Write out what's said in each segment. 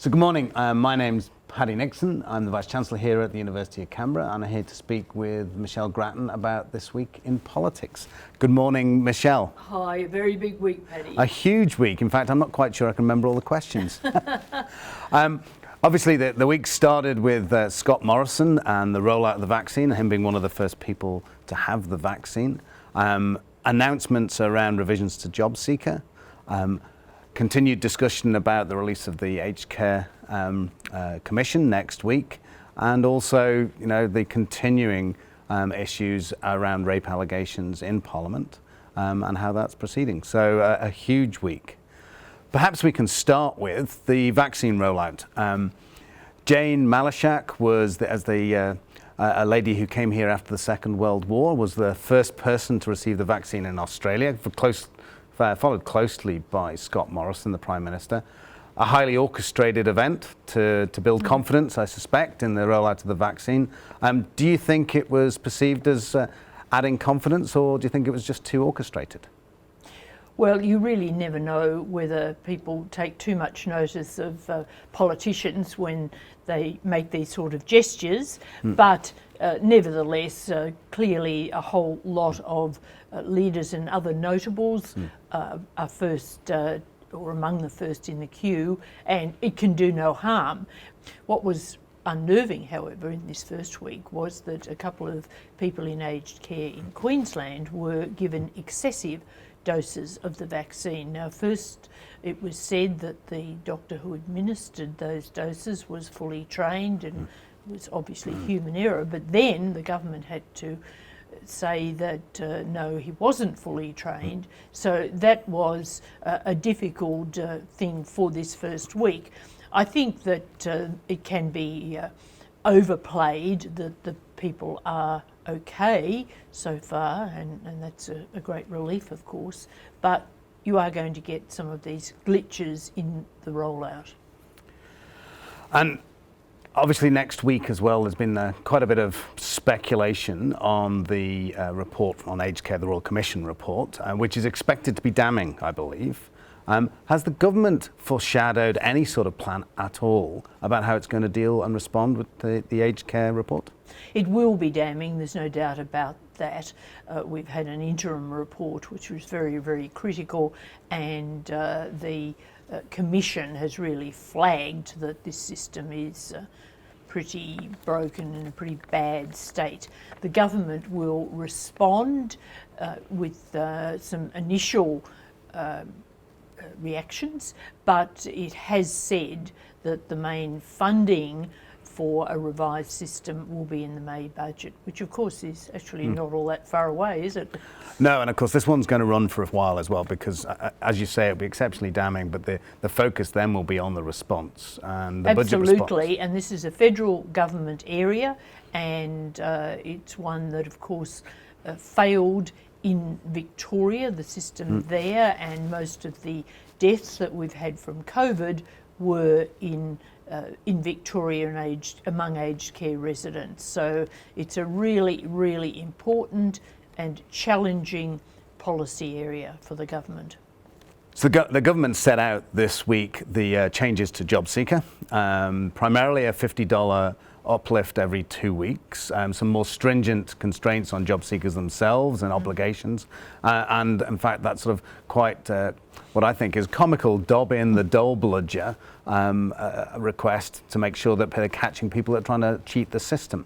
So good morning, my name's Paddy Nixon. I'm the Vice-Chancellor here at the University of Canberra, and I'm here to speak with Michelle Grattan about this week in politics. Good morning, Michelle. Hi, a very big week, Paddy. A huge week. In fact, I'm not quite sure I can remember all the questions. Obviously, the week started with Scott Morrison and the rollout of the vaccine, him being one of the first people to have the vaccine. Announcements around revisions to Job Seeker. Continued discussion about the release of the Aged Care Commission next week, and also, the continuing issues around rape allegations in Parliament and how that's proceeding. So a huge week. Perhaps we can start with the vaccine rollout. Jane Malashak was, a lady who came here after the Second World War, was the first person to receive the vaccine in Australia, followed closely by Scott Morrison, the Prime Minister. A highly orchestrated event to build confidence, I suspect, in the rollout of the vaccine. Do you think it was perceived as adding confidence, or do you think it was just too orchestrated? Well, you really never know whether people take too much notice of politicians when they make these sort of gestures, but nevertheless, clearly a whole lot of leaders and other notables are first or among the first in the queue, and it can do no harm. What was unnerving, however, in this first week was that a couple of people in aged care in Queensland were given excessive doses of the vaccine. Now, first it was said that the doctor who administered those doses was fully trained and was obviously human error, but then the government had to say that no, he wasn't fully trained. So that was a difficult thing for this first week. I think that it can be overplayed that the people are okay so far, and that's a great relief, of course, but you are going to get some of these glitches in the rollout. And obviously next week as well, there's been quite a bit of speculation on the report on aged care, the Royal Commission report, which is expected to be damning, I believe. Has the government foreshadowed any sort of plan at all about how it's going to deal and respond with the aged care report? It will be damning, there's no doubt about that. We've had an interim report which was very, very critical, and the Commission has really flagged that this system is pretty broken, in a pretty bad state. The government will respond with some initial reactions, but it has said that the main funding for a revised system will be in the May budget, which of course is actually not all that far away, is it? No, and of course this one's going to run for a while as well, because as you say, it'll be exceptionally damning, but the focus then will be on the response and the budget response. Absolutely, and this is a federal government area, and it's one that of course failed in Victoria, the system there, and most of the deaths that we've had from COVID were in Victoria and among aged care residents. So it's a really, really important and challenging policy area for the government. So the government set out this week the changes to Job Seeker, primarily a $50 uplift every 2 weeks, some more stringent constraints on job seekers themselves and obligations, and in fact that's sort of quite what I think is comical dob in the dole bludger request to make sure that they're catching people that are trying to cheat the system.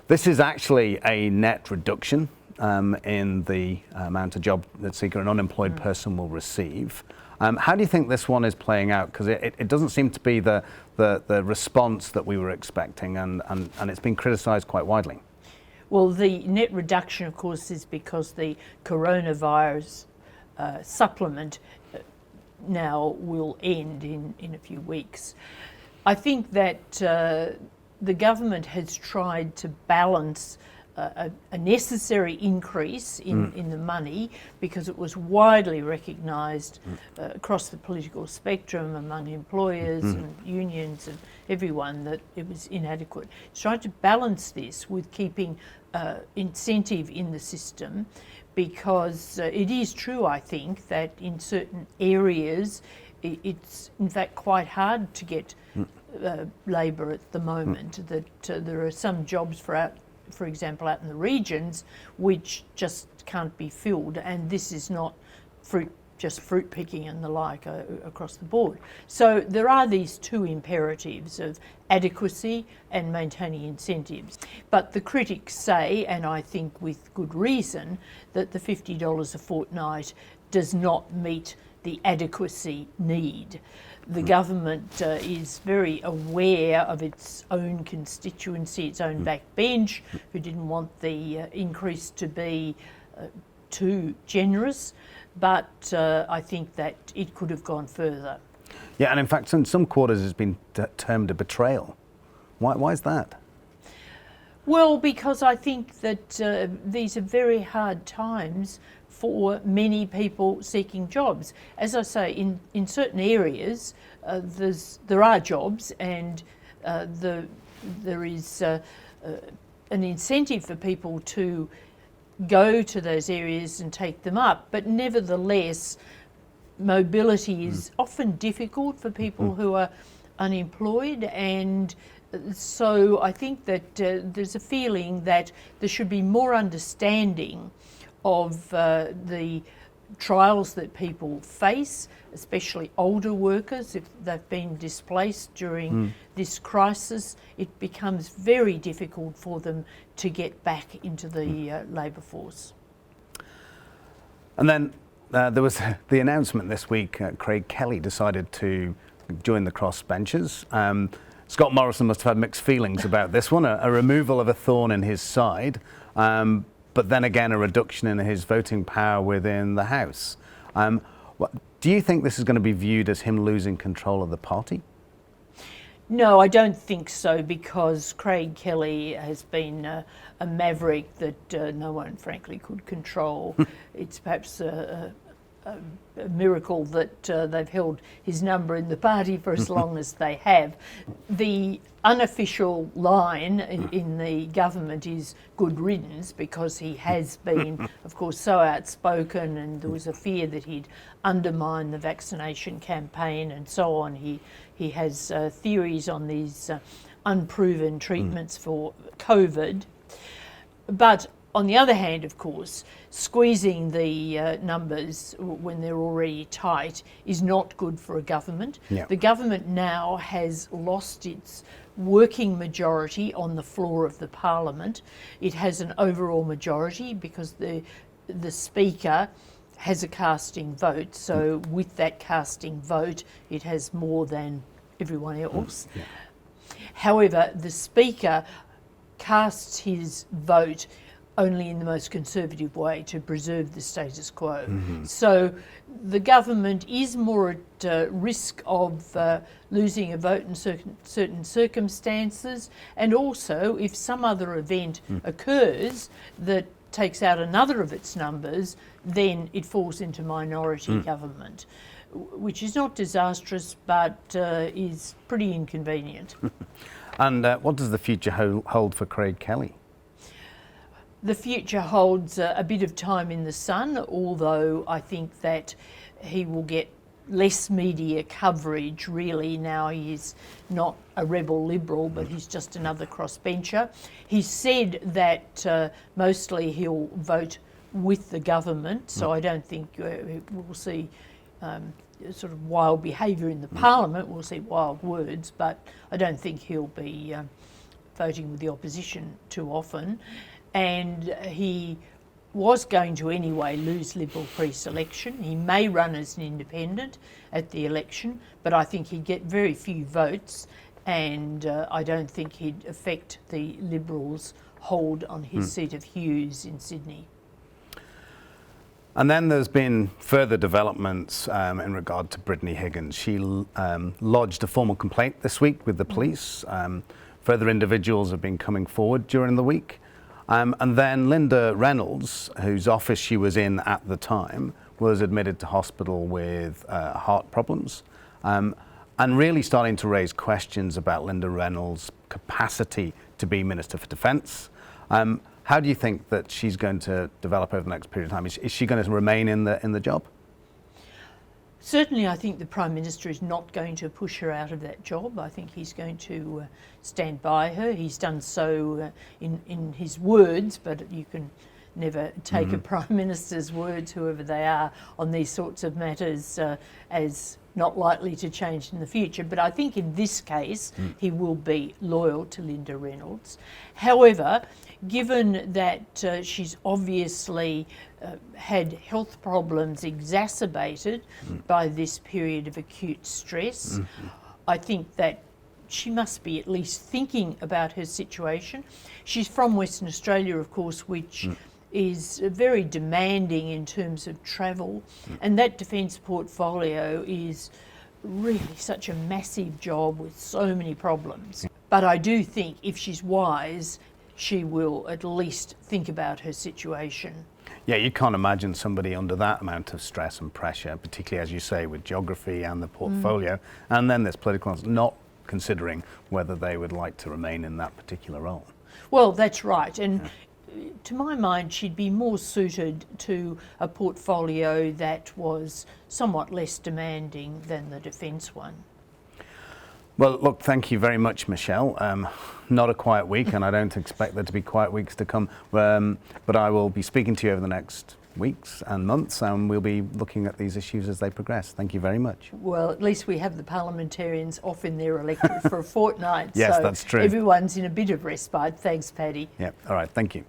This is actually a net reduction in the amount of job that seeker an unemployed person will receive. How do you think this one is playing out? Because it doesn't seem to be the response that we were expecting, and it's been criticised quite widely. Well, the net reduction, of course, is because the coronavirus supplement now will end in a few weeks. I think that the government has tried to balance a necessary increase in the money, because it was widely recognised across the political spectrum among employers and unions and everyone that it was inadequate. It's tried to balance this with keeping incentive in the system, because it is true, I think, that in certain areas it's in fact quite hard to get labour at the moment. That there are some jobs for example, out in the regions, which just can't be filled, and this is not just fruit picking and the like across the board. So there are these two imperatives of adequacy and maintaining incentives. But the critics say, and I think with good reason, that the $50 a fortnight does not meet the adequacy need. The government is very aware of its own constituency, its own backbench, who didn't want the increase to be too generous, but I think that it could have gone further. Yeah, and in fact, in some quarters it's been termed a betrayal. Why is that? Well, because I think that these are very hard times for many people seeking jobs. As I say, in certain areas there are jobs, and there is an incentive for people to go to those areas and take them up. But nevertheless, mobility is often difficult for people who are unemployed, and so I think that there's a feeling that there should be more understanding of the trials that people face, especially older workers. If they've been displaced during this crisis, it becomes very difficult for them to get back into the labour force. And then there was the announcement this week, Craig Kelly decided to join the crossbenchers. Scott Morrison must have had mixed feelings about this one, a removal of a thorn in his side, but then again a reduction in his voting power within the House. Do you think this is going to be viewed as him losing control of the party? No, I don't think so, because Craig Kelly has been a maverick that no one, frankly, could control. It's perhaps a miracle that they've held his number in the party for as long as they have. The unofficial line in the government is good riddance, because he has been, of course, so outspoken, and there was a fear that he'd undermine the vaccination campaign and so on. He has theories on these unproven treatments for COVID. But on the other hand, of course, squeezing the numbers when they're already tight is not good for a government. Yeah. The government now has lost its working majority on the floor of the parliament. It has an overall majority because the Speaker has a casting vote. So with that casting vote, it has more than everyone else. Yeah. However, the Speaker casts his vote only in the most conservative way to preserve the status quo. So the government is more at risk of losing a vote in certain circumstances, and also if some other event occurs that takes out another of its numbers, then it falls into minority government, which is not disastrous, but is pretty inconvenient. And what does the future hold for Craig Kelly? The future holds a bit of time in the sun, although I think that he will get less media coverage really. Now he's not a rebel Liberal, but he's just another crossbencher. He said that mostly he'll vote with the government, so I don't think we'll see sort of wild behaviour in the parliament. We'll see wild words, but I don't think he'll be voting with the opposition too often. And he was going to anyway lose Liberal pre-selection. He may run as an independent at the election, but I think he'd get very few votes, and I don't think he'd affect the Liberals' hold on his seat of Hughes in Sydney. And then there's been further developments in regard to Britney Higgins. She lodged a formal complaint this week with the police. Further individuals have been coming forward during the week. And then Linda Reynolds, whose office she was in at the time, was admitted to hospital with heart problems, and really starting to raise questions about Linda Reynolds' capacity to be Minister for Defence. How do you think that she's going to develop over the next period of time? Is she going to remain in the job? Certainly, I think the Prime Minister is not going to push her out of that job. I think he's going to stand by her. He's done so in his words, but you can never take a Prime Minister's words, whoever they are, on these sorts of matters as not likely to change in the future. But I think in this case, he will be loyal to Linda Reynolds. However, given that she's obviously had health problems exacerbated by this period of acute stress, I think that she must be at least thinking about her situation. She's from Western Australia, of course, which is very demanding in terms of travel, and that defence portfolio is really such a massive job with so many problems. But I do think if she's wise, she will at least think about her situation. Yeah, you can't imagine somebody under that amount of stress and pressure, particularly, as you say, with geography and the portfolio, and then there's political, not considering whether they would like to remain in that particular role. Well, that's right. And to my mind, she'd be more suited to a portfolio that was somewhat less demanding than the defence one. Well, look, thank you very much, Michelle. Not a quiet week, and I don't expect there to be quiet weeks to come, but I will be speaking to you over the next weeks and months, and we'll be looking at these issues as they progress. Thank you very much. Well, at least we have the parliamentarians off in their electorate for a fortnight. Yes, so that's true. Everyone's in a bit of respite. Thanks, Paddy. Yeah, all right, thank you.